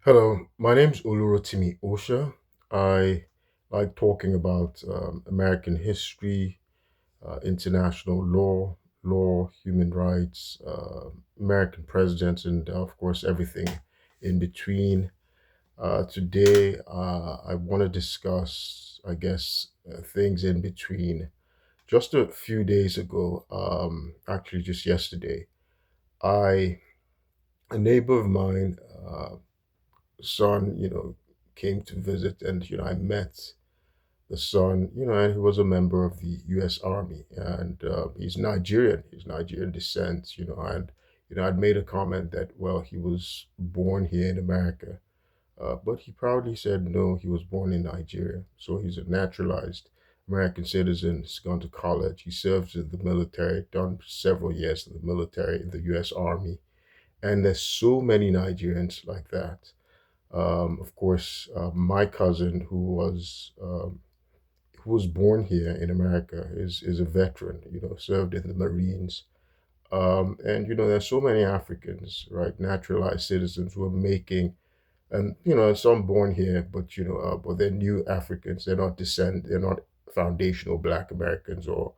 Hello, my name's Olurotimi Osha. I like talking about American history, international law, human rights, American presidents, and of course, everything in between. Today, I want to discuss, things in between. Just a few days ago, actually, just yesterday, I a neighbor of mine. Son, came to visit, and I met the son, and he was a member of the U.S. Army, and he's Nigerian. He's Nigerian descent, and I'd made a comment that well, he was born here in America, but he proudly said no, he was born in Nigeria, so he's a naturalized American citizen. He's gone to college. He serves in the military, done several years in the military in the U.S. Army, and there's so many Nigerians like that. Of course, my cousin, who was born here in America, is a veteran. Served in the Marines. And there's so many Africans, right, naturalized citizens who are making, and some born here, but they're new Africans. They're not foundational Black Americans or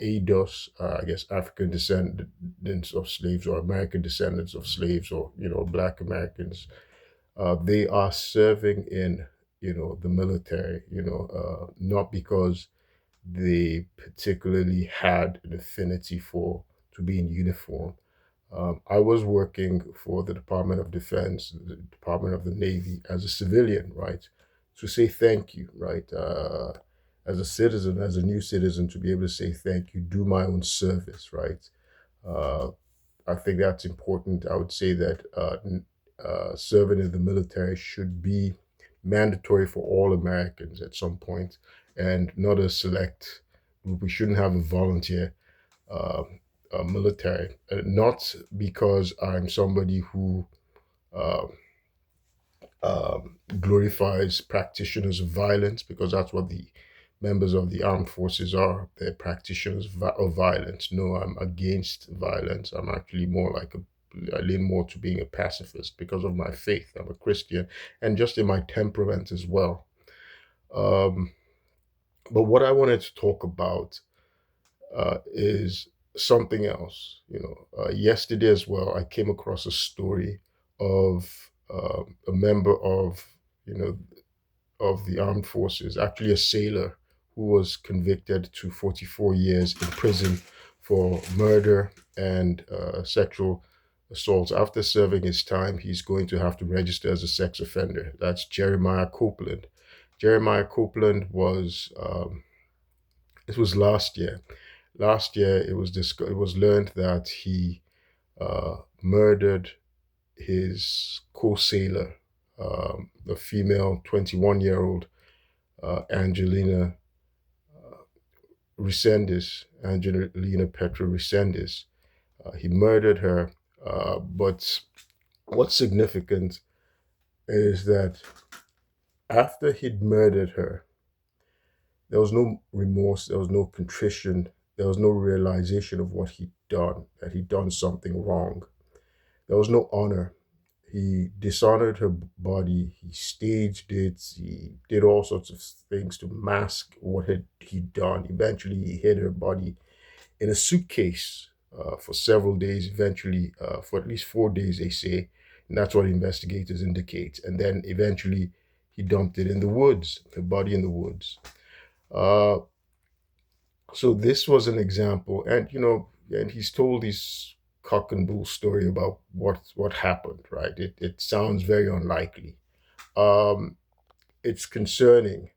ADOS, I guess African descendants of slaves or American descendants of slaves or Black Americans. They are serving in the military. Not because they particularly had an affinity for to be in uniform. I was working for the Department of Defense, the Department of the Navy as a civilian, right? To say thank you, right? As a citizen, as a new citizen, to be able to say thank you, do my own service, right? Uh, I think that's important. I would say that serving in the military should be mandatory for all Americans at some point and not a select group. We shouldn't have a volunteer uh, military. Not because I'm somebody who uh, glorifies practitioners of violence, because that's what the members of the armed forces are. They're practitioners of violence. No, I'm against violence. I'm actually more like I lean more to being a pacifist because of my faith. I'm a Christian, and just in my temperament as well. Um, but what I wanted to talk about is something else. Yesterday as well, I came across a story of a member of you know of the armed forces, actually a sailor who was convicted to 44 years in prison for murder and sexual assaults. After serving his time, he's going to have to register as a sex offender. That's Jeremiah Copeland. Jeremiah Copeland was it was last year. Last year, it was learned that he murdered his co-sailor, a female 21-year-old Angelina Angelina Petra Resendez. He murdered her. But what's significant is that after he'd murdered her, there was no remorse, there was no contrition, there was no realization of what he'd done, that he'd done something wrong. There was no honor. He dishonored her body. He staged it. He did all sorts of things to mask what had he done. Eventually, he hid her body in a suitcase for several days. Eventually, for at least 4 days, they say, and that's what investigators indicate. And then eventually, he dumped it in the woods. Her body in the woods. Uh, so this was an example, and and he's told this cock and bull story about what happened. Right? It sounds very unlikely. Um, it's concerning.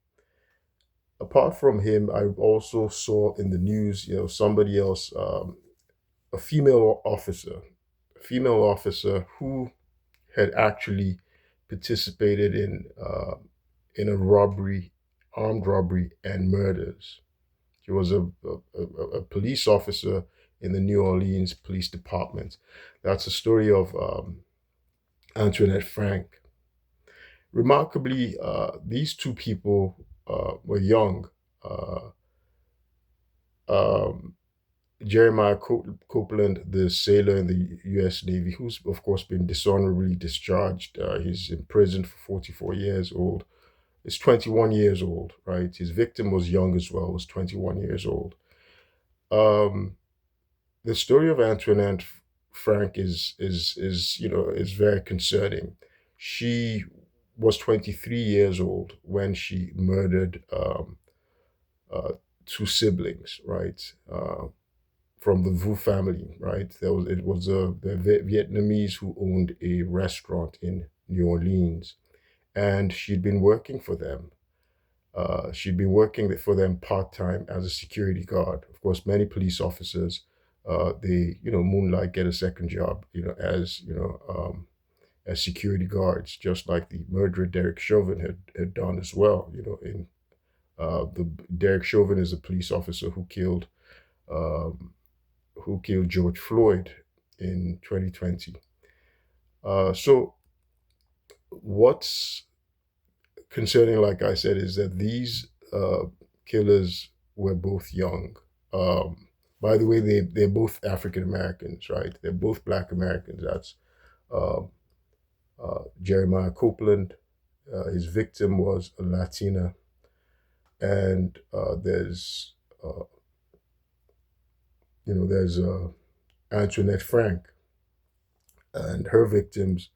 Apart from him, I also saw in the news, somebody else, a female officer who had actually participated in a robbery, armed robbery, and murders. He was a police officer in the New Orleans Police Department. That's the story of Antoinette Frank. Remarkably, these two people were young. Uh, um, Jeremiah Copeland, the sailor in the U.S. Navy, who's of course been dishonorably discharged. He's in prison for 44 years old. Is 21 years old, right? His victim was young as well, was 21 years old. Um, the story of Antoinette Frank is is very concerning. She was 23 years old when she murdered uh, two siblings, right? From the Vu family, right? It was the Vietnamese who owned a restaurant in New Orleans, and she'd been working for them. She'd been working for them part time as a security guard. Of course, many police officers, they moonlight, get a second job, as as security guards, just like the murderer Derek Chauvin had done as well. In the Derek Chauvin is a police officer um, who killed George Floyd in 2020. So what's concerning, like I said, is that these killers were both young. Um, by the way, they're both African Americans, right? They're both Black Americans. That's uh, Jeremiah Copeland. His victim was a Latina, and uh, there's Antoinette Frank, and her victims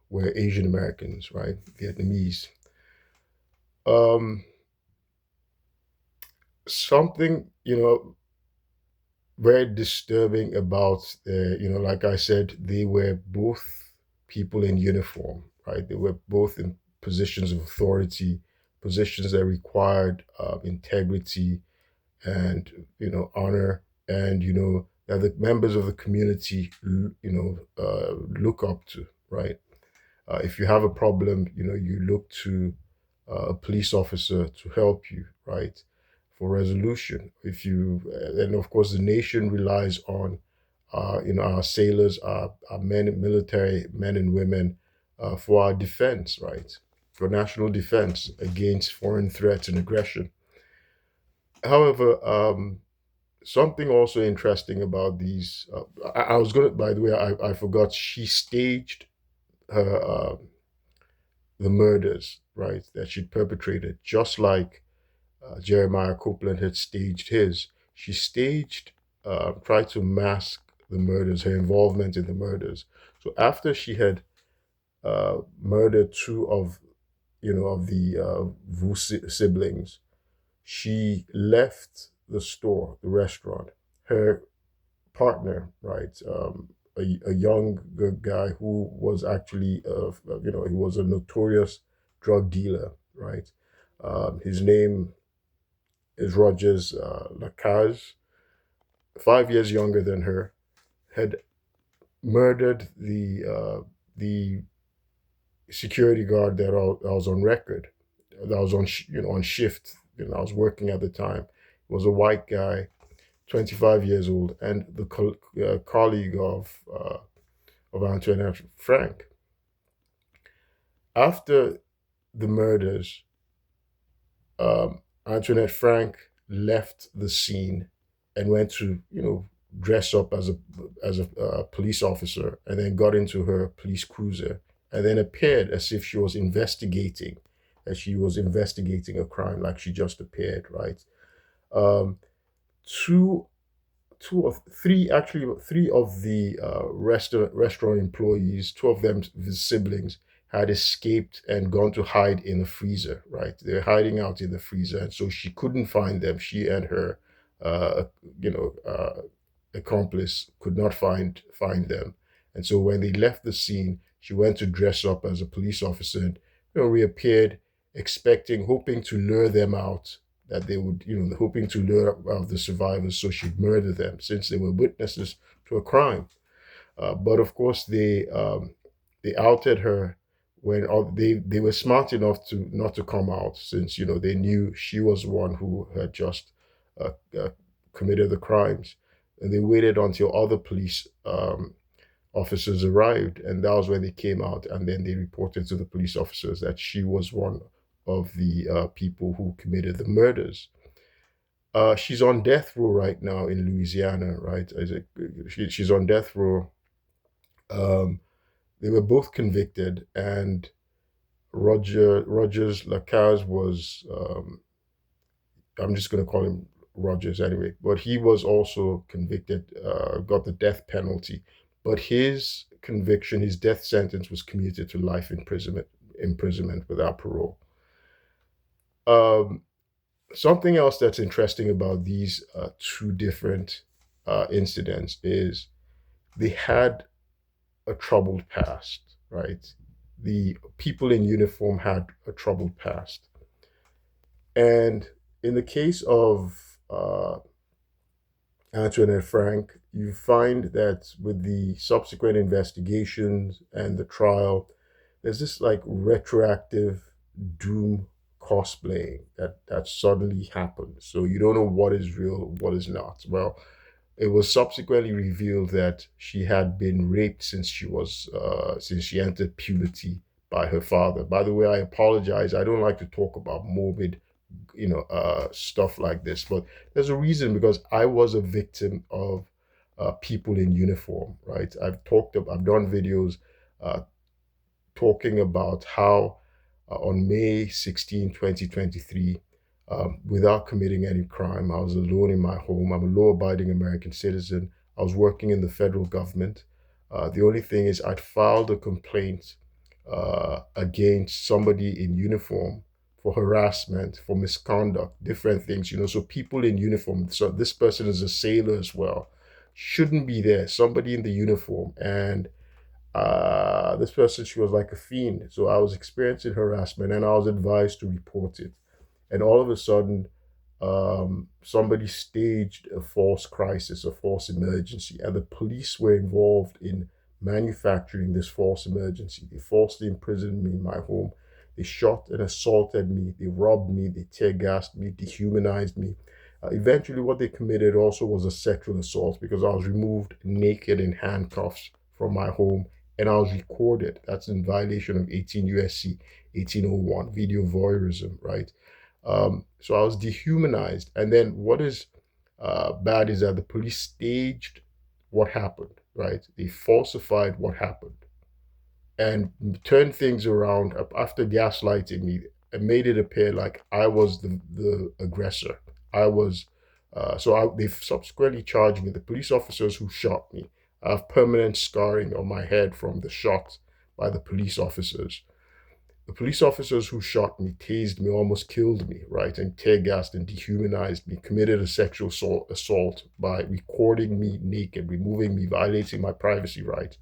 were Asian Americans, right? Vietnamese. Um, Something very disturbing about like I said, they were both people in uniform, right? They were both in positions of authority, positions that required integrity and honor, and that the members of the community look up to, right? If you have a problem, you look to a police officer to help you, right, for resolution. If you, and of course, the nation relies on, our sailors, our men, military men and women, for our defense, right, for national defense against foreign threats and aggression. However, something also interesting about these, I was gonna, by the way, I forgot, she staged her. The murders, right, that she'd perpetrated, just like Jeremiah Copeland had staged his. She staged, tried to mask the murders, her involvement in the murders. So after she had murdered two of the Vu siblings, she left the store, the restaurant. Her partner, right? A young guy who was actually, he was a notorious drug dealer, right? His name is Rogers Lacaze, 5 years younger than her, had murdered the security guard that was on record, that was on shift, I was working at the time. He was a white guy, 25 years old, and the colleague of Antoinette Frank. After the murders, Antoinette Frank left the scene and went to, dress up as a police officer, and then got into her police cruiser, and then appeared as if she was investigating, as she was investigating a crime, like she just appeared, right? Um, two two or three, actually three of the restaurant employees, two of them his siblings, had escaped and gone to hide in a freezer, right? They're hiding out in the freezer, and so she couldn't find them. She and her uh you know accomplice could not find them. And so when they left the scene, she went to dress up as a police officer and reappeared, expecting, hoping to lure them out, that they would, hoping to lure out the survivors so she'd murder them, since they were witnesses to a crime. But of course, they outed her when they were smart enough to not to come out, since they knew she was one who had just uh, uh, committed the crimes, and they waited until other police officers arrived, and that was when they came out, and then they reported to the police officers that she was one of the people who committed the murders. She's on death row right now in Louisiana, right? She's on death row. Um, they were both convicted, and Rogers Lacaze was, I'm just going to call him Rogers anyway, but he was also convicted, got the death penalty. But his conviction, his death sentence was commuted to life imprisonment without parole. Um, Something else that's interesting about these two different incidents is they had a troubled past, right? The people in uniform had a troubled past. And in the case of Antoinette Frank, you find that with the subsequent investigations and the trial, there's this like retroactive doom cosplaying that suddenly happened. So you don't know what is real, what is not. Well, it was subsequently revealed that she had been raped since she entered puberty by her father. By the way, I apologize. I don't like to talk about morbid, stuff like this, but there's a reason because I was a victim of people in uniform, right? I've done videos uh, talking about how on May 16, 2023, without committing any crime, I was alone in my home. I'm a law abiding American citizen. I was working in the federal government. The only thing is, I'd filed a complaint against somebody in uniform for harassment, for misconduct, different things, So people in uniform, so this person is a sailor as well, shouldn't be there. Somebody in the uniform. And this person, she was like a fiend. So I was experiencing harassment and I was advised to report it. And all of a sudden, somebody staged a false crisis, a false emergency, and the police were involved in manufacturing this false emergency. They falsely imprisoned me in my home. They shot and assaulted me. They robbed me. They tear gassed me, dehumanized me. Eventually, what they committed also was a sexual assault because I was removed naked in handcuffs from my home and I was recorded. That's in violation of 18 USC 1801, video voyeurism, right? So I was dehumanized. And then what is bad is that the police staged what happened, right? They falsified what happened and turned things around after gaslighting me and made it appear like I was the aggressor. I was, they subsequently charged me, the police officers who shot me. I have permanent scarring on my head from the shot by the police officers. The police officers who shot me, tased me, almost killed me, right, and tear gassed and dehumanized me, committed a sexual assault by recording me naked, removing me, violating my privacy rights.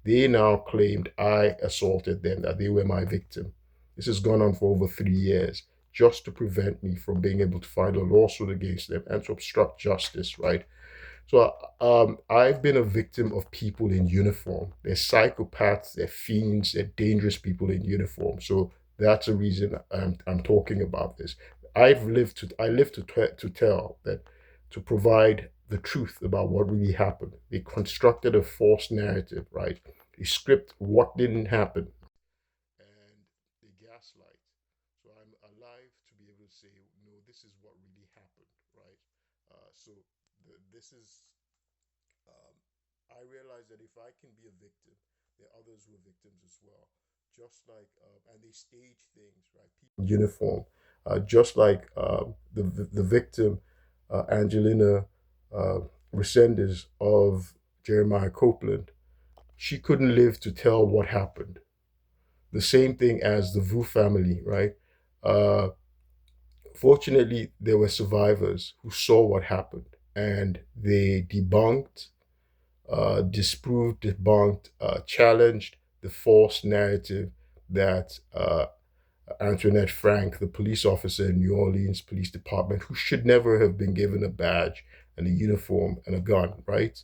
They now claimed I assaulted them, that they were my victim. This has gone on for over 3 years just to prevent me from being able to file a lawsuit against them and to obstruct justice, right? So I've been a victim of people in uniform. They're psychopaths, they're fiends, they're dangerous people in uniform. So that's the reason I'm talking about this. I live to tell that, to provide the truth about what really happened. They constructed a false narrative, right? They script what didn't happen, and they gaslight. So I'm alive to be able to say, no, this is what really happened, right? This is, um, I realize that if I can be a victim, there are others who are victims as well. Just like, and they stage things, right? People in uniform, just like the victim, Angelina uh, Resendez of Jeremiah Copeland, she couldn't live to tell what happened. The same thing as the Vu family, right? Uh, Fortunately, there were survivors who saw what happened and they debunked, challenged the false narrative that Antoinette Frank, the police officer in New Orleans Police Department, who should never have been given a badge and a uniform and a gun, right?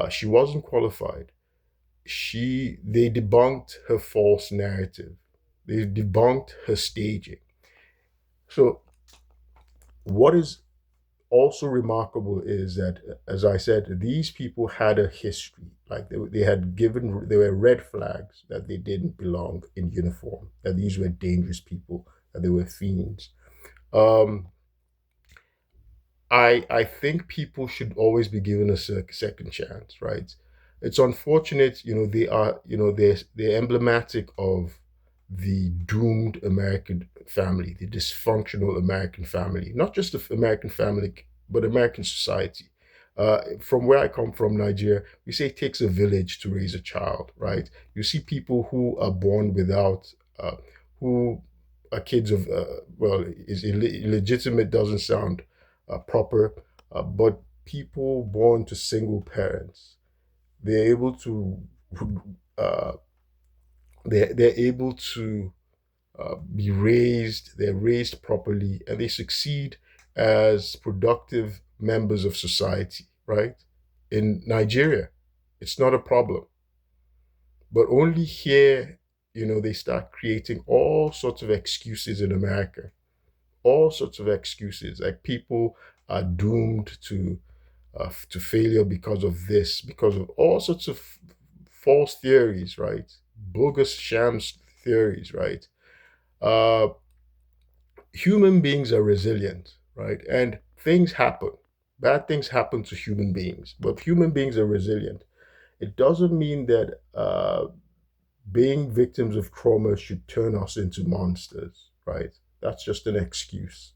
She wasn't qualified. They debunked her false narrative. They debunked her staging. So what is also remarkable is that, as I said, these people had a history. Like they were red flags that they didn't belong in uniform, that these were dangerous people, that they were fiends. Um, I think people should always be given a second chance, right? It's unfortunate, they are, they're emblematic of the doomed American family, the dysfunctional American family, not just the American family, but American society. From where I come from, Nigeria, we say it takes a village to raise a child, right? You see people who are born without, who are kids of, well, is illegitimate doesn't sound proper, but people born to single parents, they're able to, uh, they're able to be raised, they're raised properly, and they succeed as productive members of society, right? In Nigeria, it's not a problem. But only here, they start creating all sorts of excuses in America, all sorts of excuses. Like people are doomed to failure because of this, because of all sorts of false theories, right? Bogus shams theories, right? Uh, Human beings are resilient, right? And things happen. Bad things happen to human beings, but human beings are resilient. It doesn't mean that being victims of trauma should turn us into monsters, right? That's just an excuse,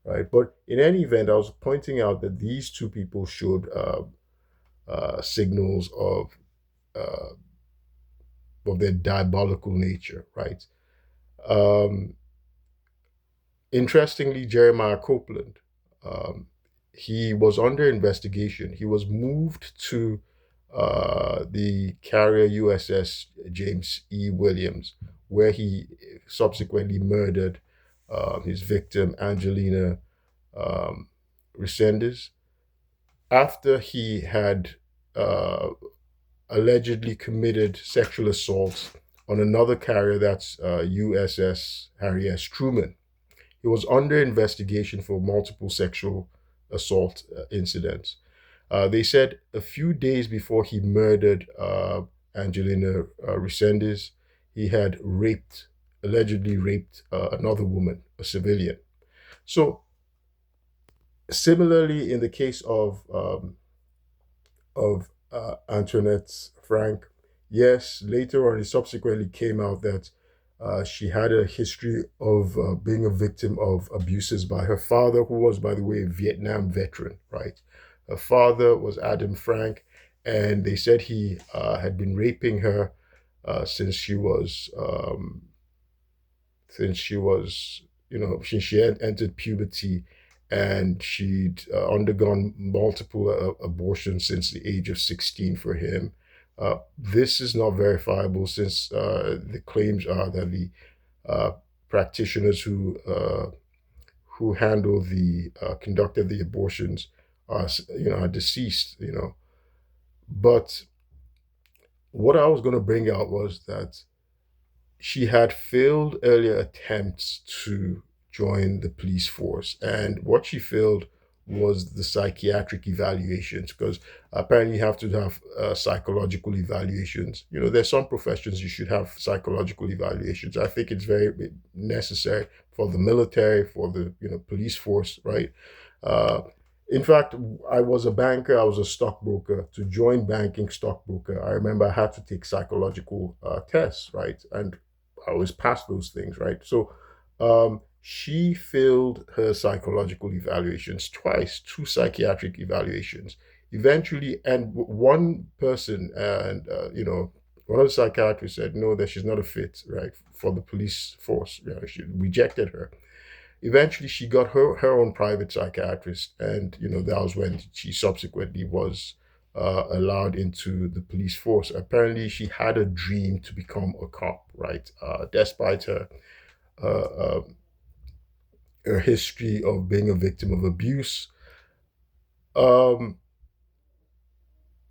right? But in any event, I was pointing out that these two people showed signals uh, of their diabolical nature, right? Um, Interestingly, Jeremiah Copeland, um, he was under investigation. He was moved to the carrier USS James E. Williams, where he subsequently murdered his victim, Angelina um, Resendez, after he had uh, allegedly committed sexual assaults on another carrier, that's USS Harry S. Truman. He was under investigation for multiple sexual assault incidents. They said a few days before he murdered Angelina Resendez, he had allegedly raped another woman, a civilian. So, similarly, in the case of Antoinette Frank. Yes, later on, it subsequently came out that she had a history of being a victim of abuses by her father, who was, by the way, a Vietnam veteran, right? Her father was Adam Frank, and they said he had been raping her since she was since she was, since she had entered puberty, and she'd undergone multiple abortions since the age of 16 for him. This is not verifiable, since the claims are that the uh, practitioners who handle the conducted the abortions are, are deceased, But what I was going to bring out was that she had failed earlier attempts to join the police force. And what she failed was the psychiatric evaluations, because apparently you have to have psychological evaluations. There's some professions you should have psychological evaluations. I think it's very necessary for the military, for the police force, right? Uh, in fact, I was a banker, I was a stockbroker. To join banking stockbroker, I remember I had to take psychological tests, right? And I always pass those things, right? So she failed her psychological evaluations twice, two psychiatric evaluations. Eventually, and one person, and one of the psychiatrists said no, that she's not a fit, right, for the police force. She rejected her. Eventually, she got her own private psychiatrist, and that was when she subsequently was allowed into the police force. Apparently, she had a dream to become a cop, right? Despite uh, uh, her history of being a victim of abuse. Um,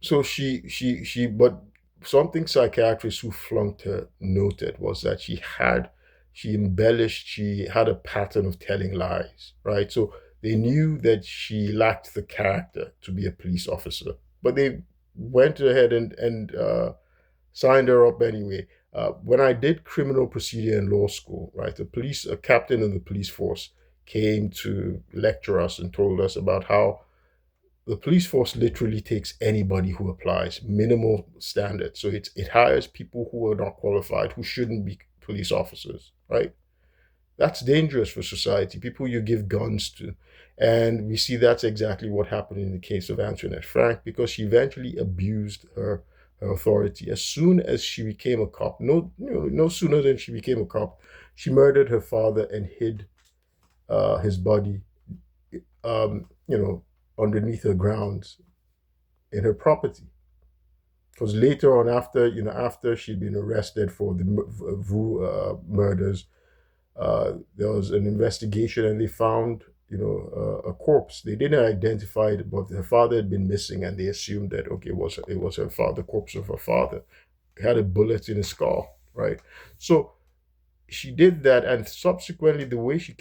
but something psychiatrists who flunked her noted was that she embellished, she had a pattern of telling lies, right? So they knew that she lacked the character to be a police officer, but they went ahead and signed her up anyway. When I did criminal procedure in law school, right, a captain in the police force came to lecture us and told us about how the police force literally takes anybody who applies, minimal standards. So it hires people who are not qualified, who shouldn't be police officers, right? That's dangerous for society, people you give guns to. And we see that's exactly what happened in the case of Antoinette Frank, because she eventually abused her authority. As soon as she became a cop, no sooner than she became a cop, she murdered her father and hid his body, underneath her grounds in her property. Because later on, after she'd been arrested for the Vu murders, there was an investigation and they found, a corpse. They didn't identify it, but her father had been missing, and they assumed that okay, it was her father, the corpse of her father. He had a bullet in his skull, right? So she did that, and subsequently the way she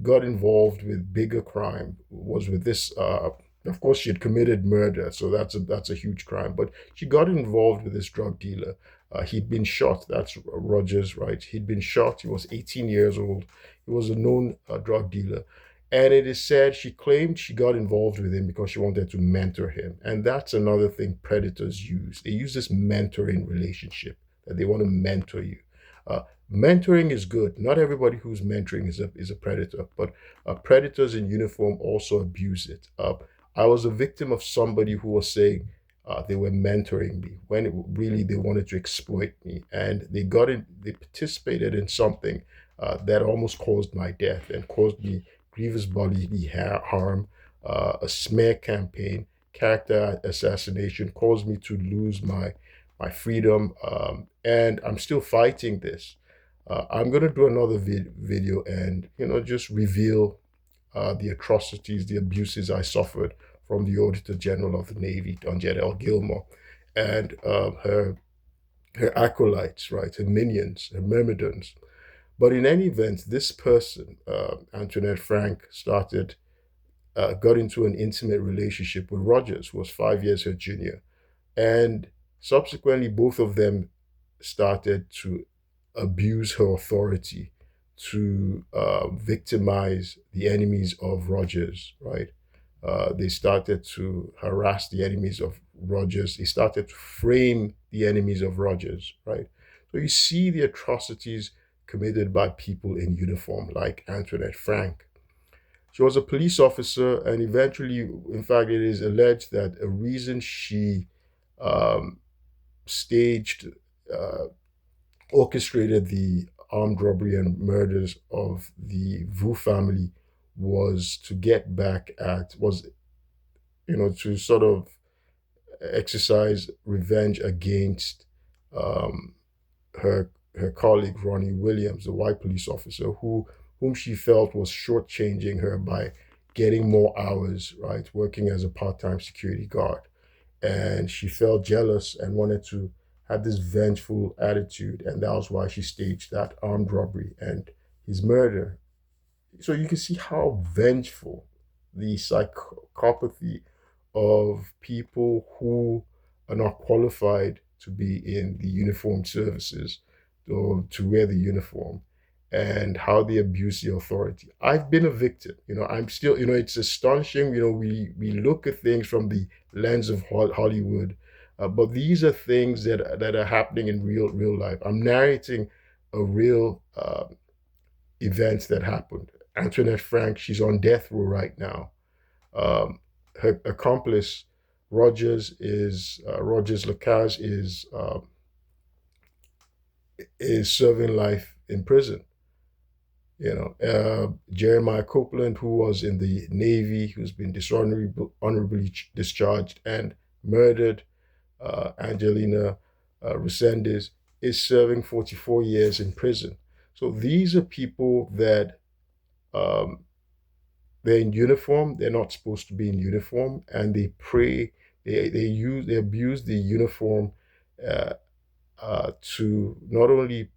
got involved with bigger crime was with this, of course she had committed murder, so that's a huge crime, but she got involved with this drug dealer. He'd been shot. That's Rogers, right? He'd been shot. He was 18 years old. He was a known drug dealer, and it is said she claimed she got involved with him because she wanted to mentor him. And that's another thing predators use. They use this mentoring relationship, that they want to mentor you. uh, Mentoring is good. Not everybody who's mentoring is a predator, but predators in uniform also abuse it. I was a victim of somebody who was saying they were mentoring me when really they wanted to exploit me, and they got in. They participated in something that almost caused my death and caused me grievous bodily harm, a smear campaign, character assassination, caused me to lose my freedom, and I'm still fighting this. I'm gonna do another video and just reveal the atrocities, the abuses I suffered from the Auditor General of the Navy, Donjette L. Gilmore, and her acolytes, right, her minions, her myrmidons. But in any event, this person, Antoinette Frank, got into an intimate relationship with Rogers, who was 5 years her junior, and subsequently both of them started to abuse her authority to victimize the enemies of Rogers, right? They started to harass the enemies of Rogers. They started to frame the enemies of Rogers, right? So you see the atrocities committed by people in uniform, like Antoinette Frank. She was a police officer, and eventually, in fact, it is alleged that a reason she um, staged, uh, orchestrated the armed robbery and murders of the Vu family was to get back at, was, to sort of exercise revenge against um, her colleague Ronnie Williams, the white police officer whom she felt was shortchanging her by getting more hours, right, working as a part-time security guard. And she felt jealous and wanted to have this vengeful attitude, and that was why she staged that armed robbery and his murder. So you can see how vengeful the psychopathy of people who are not qualified to be in the uniformed services or to wear the uniform, and how they abuse the authority. I've been a victim. I'm still, it's astonishing. We look at things from the lens of Hollywood, but these are things that are happening in real life. I'm narrating a real event that happened. Antoinette Frank, she's on death row right now. Um, Her accomplice, Rogers Lacaze, is serving life in prison. Jeremiah Copeland, who was in the Navy, who's been dishonorably discharged and murdered, Angelina Resendez, is serving 44 years in prison. So these are people that um, they're in uniform. They're not supposed to be in uniform, and they pray. They abuse the uniform uh, to not only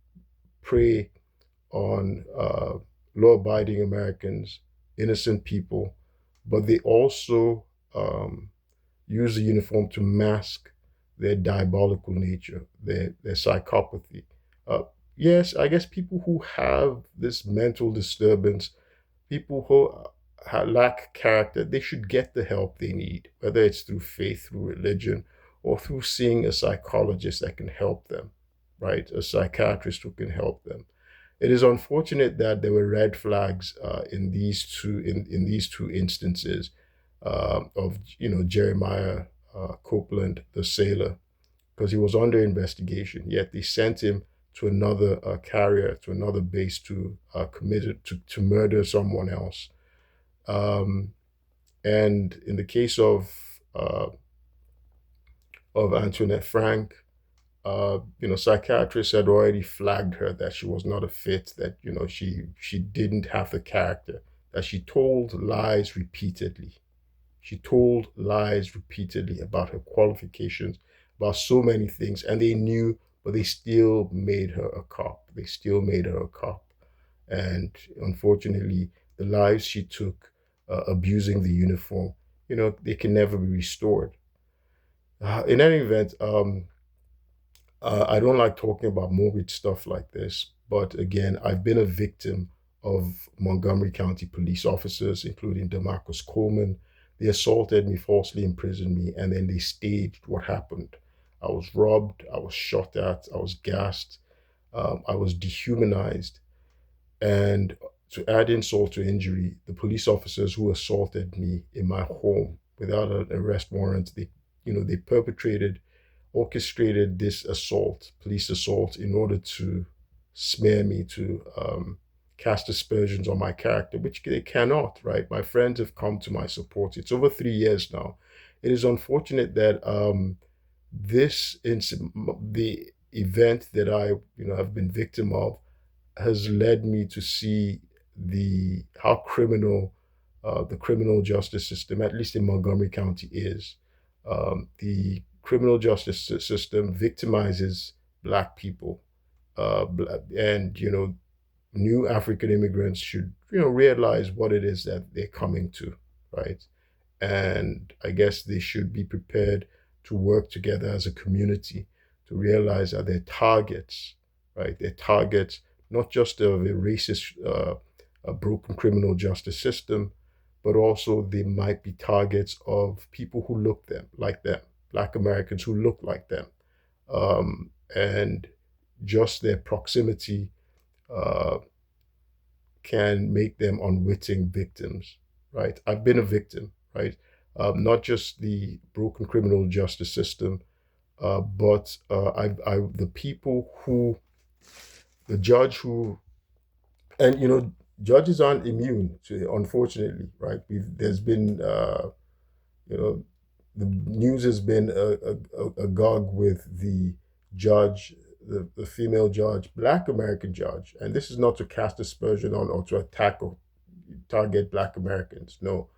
prey on law-abiding Americans, innocent people, but they also use the uniform to mask their diabolical nature, their psychopathy. Uh, yes, I guess people who have this mental disturbance People who lack character, they should get the help they need, whether it's through faith, through religion, or through seeing a psychologist that can help them, right? A psychiatrist who can help them. It is unfortunate that there were red flags in these two instances of Jeremiah Copeland, the sailor, because he was under investigation. Yet they sent him to another carrier, to another base to committed to murder someone else. Um, and in the case of Antoinette Frank, psychiatrists had already flagged her that she was not a fit, that she didn't have the character, that she told lies repeatedly. She told lies repeatedly about her qualifications, about so many things, and they knew, but they still made her a cop. They still made her a cop. And unfortunately, the lives she took abusing the uniform, they can never be restored. In any event, I don't like talking about morbid stuff like this, but again, I've been a victim of Montgomery County police officers, including Demarcus Coleman. They assaulted me, falsely imprisoned me, and then they staged what happened. I was robbed, I was shot at, I was gassed, I was dehumanized. And to add insult to injury, the police officers who assaulted me in my home without an arrest warrant, they perpetrated, orchestrated this assault, police assault, in order to smear me, to cast aspersions on my character, which they cannot, right? My friends have come to my support. It's over 3 years now. It is unfortunate that this incident, the event that I, have been victim of, has led me to see the how criminal the criminal justice system, at least in Montgomery County, is. The criminal justice system victimizes Black people, and new African immigrants should realize what it is that they're coming to, right? And I guess they should be prepared to work together as a community to realize that they're targets, right? They're targets not just of a racist, a broken criminal justice system, but also they might be targets of people who look like them, Black Americans who look like them. And just their proximity uh, can make them unwitting victims, right? I've been a victim, right? Not just the broken criminal justice system, but the people who, the judge who, and judges aren't immune to, unfortunately, right? There's been, you know, the news has been agog with the judge, the female judge, Black American judge, and this is not to cast aspersion on or to attack or target Black Americans, no,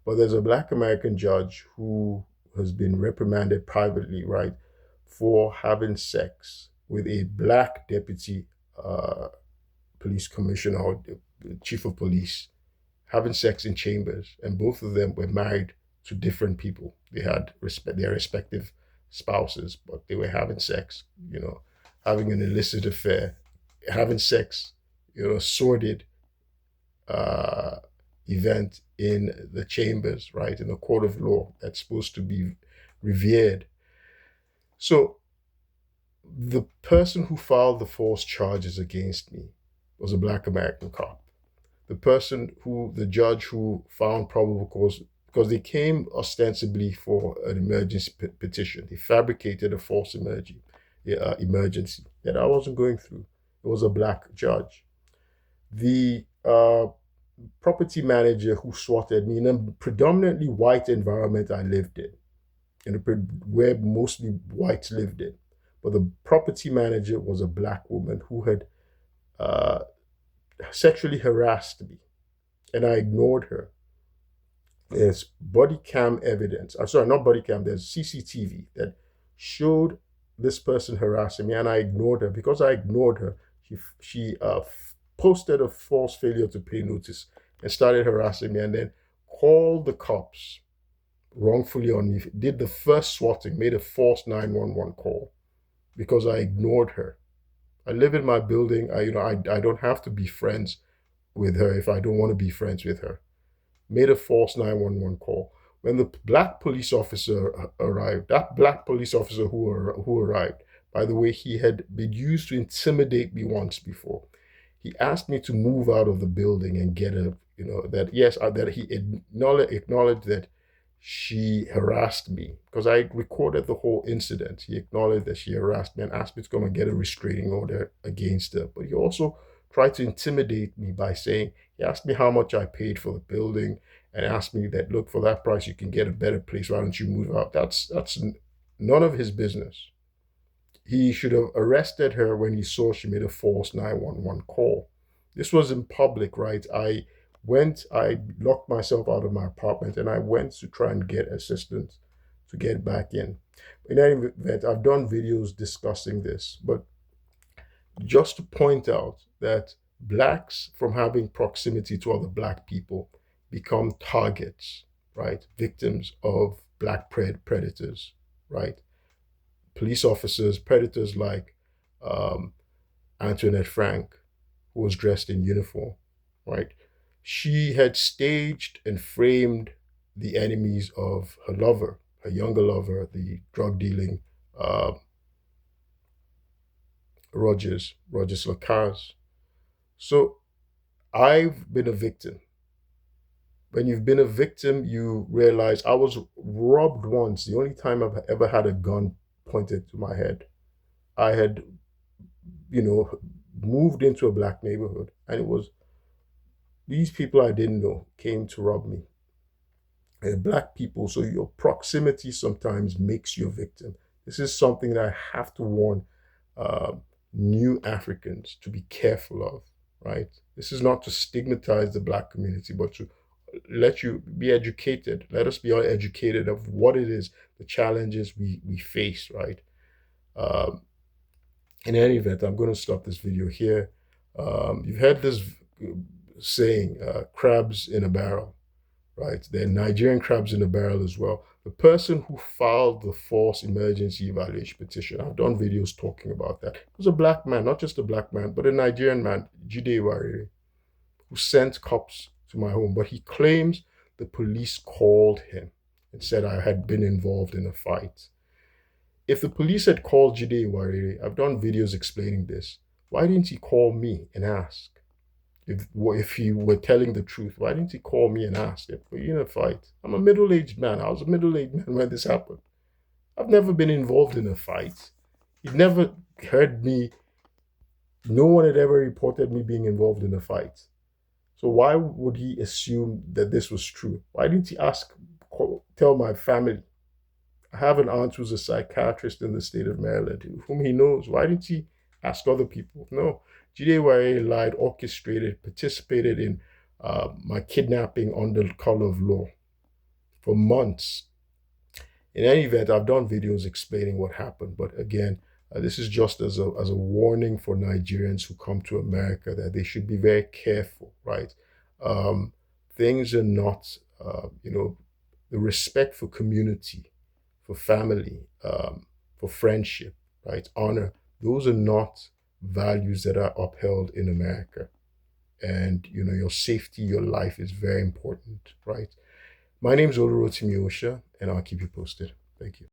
but there's a Black American judge who has been reprimanded privately, right, for having sex with a Black deputy police commissioner or chief of police, having sex in chambers, and both of them were married to different people. They had their respective spouses, but they were having sex, having an illicit affair, having sex, sordid uh, event in the chambers, right, in the court of law that's supposed to be revered. So the person who filed the false charges against me was a Black American cop. The judge who found probable cause, because they came ostensibly for an emergency petition. They fabricated a false emergency that I wasn't going through. It was a Black judge. The property manager who swatted me in a predominantly white environment I lived in where mostly whites lived in. But the property manager was a Black woman who had uh, sexually harassed me, and I ignored her. There's body cam evidence. Sorry, not body cam. There's CCTV that showed this person harassing me, and I ignored her. Because I ignored her, she posted a false failure to pay notice and started harassing me, and then called the cops wrongfully on me. Did the first swatting, made a false 911 call because I ignored her. I live in my building. I don't have to be friends with her if I don't want to be friends with her. Made a false 911 call. When the black police officer arrived, that black police officer who arrived, by the way, he had been used to intimidate me once before. He asked me to move out of the building and get a, that yes, that he acknowledged that she harassed me because I recorded the whole incident. He acknowledged that she harassed me and asked me to come and get a restraining order against her. But he also tried to intimidate me by saying, he asked me how much I paid for the building and asked me that, look, for that price, you can get a better place. Why don't you move out? That's none of his business. He should have arrested her when he saw she made a false 911 call. This was in public, right? I locked myself out of my apartment and I went to try and get assistance to get back in. In any event, I've done videos discussing this, but just to point out that blacks, from having proximity to other black people, become targets, right? Victims of black predators, right? Police officers, predators like um, Antoinette Frank, who was dressed in uniform, right? She had staged and framed the enemies of her lover, her younger lover, the drug dealing uh, Rogers Lacaze. So I've been a victim. When you've been a victim, you realize I was robbed once. The only time I've ever had a gun pointed to my head. I had, you know, moved into a black neighborhood, and it was these people I didn't know came to rob me. And black people, so your proximity sometimes makes you a victim. This is something that I have to warn uh, new Africans to be careful of, right? This is not to stigmatize the black community, but to let you be educated. Let us be all educated of what it is, the challenges we face, right? Um, in any event, I'm going to stop this video here. You've heard this saying, crabs in a barrel, right? There are Nigerian crabs in a barrel as well. The person who filed the false emergency evaluation petition, I've done videos talking about that. It was a black man, not just a black man, but a Nigerian man, Jide Warire, who sent cops to my home. But he claims the police called him and said I had been involved in a fight. If the police had called Jide Warire, I've done videos explaining this. Why didn't he call me and ask? If he were telling the truth, why didn't he call me and ask if we're in a fight? I'm a middle-aged man. I was a middle-aged man when this happened. I've never been involved in a fight. He never heard me. No one had ever reported me being involved in a fight. So why would he assume that this was true? Why didn't he tell my family? I have an aunt who's a psychiatrist in the state of Maryland, whom he knows. Why didn't he ask other people? No. Jide Warire lied, orchestrated, participated in my kidnapping under the color of law for months. In any event, I've done videos explaining what happened, but again, this is just as a warning for Nigerians who come to America that they should be very careful, right? Um, things are not, the respect for community, for family, for friendship, right? Honor, those are not values that are upheld in America. And your safety, your life is very important, right? My name is Olurotimi Osha, and I'll keep you posted. Thank you.